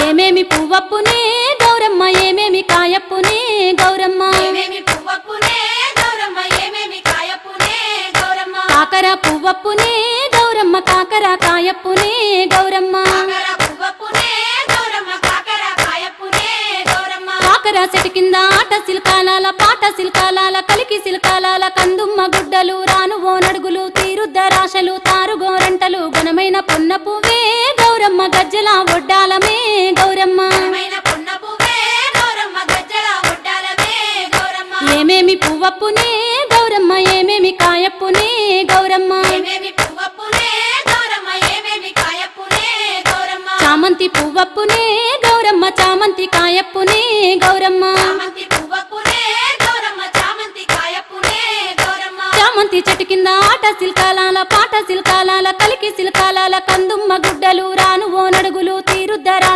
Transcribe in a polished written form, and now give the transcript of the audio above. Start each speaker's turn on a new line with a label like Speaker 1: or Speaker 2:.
Speaker 1: ఏమేమి పువ్వప్పునే గౌరమ్మ ఏమేమి కాయప్పునే గౌరమ్మ కాకర పువ్వప్పునే గౌరమ్మ కాకర కాయప్పునే గౌరమ్మ కాకర చెట్టు కింద ఆట సిల్కాలాల పాట సిల్కాలాల కలికి సిల్కాలాల కందుమ్మ గుడ్డలు రానువో నడుగులు తీరుద్దరాశలు తారుగోరంటలు ఘనమైన పున్న పువ్వే గౌరమ్మ గజ్జల ఒడ్డాలమే గౌరమ్మ ఏమేమి పువ్వప్పునే గౌరమ్మ ఏమేమి కాయప్పునే గౌరమ్మ చామంతి పువ్వప్పునే గౌరమ్మ చామంతి కాయప్పునే గౌరమ్మ చామంతి చెట్టు కింద ఆట సిల్కాలాల పాట సిల్కాలాల కలికి సిల్కాలాల కందుమ్మ గుడ్డలు రానువో నడుగులు తీరుద్దరా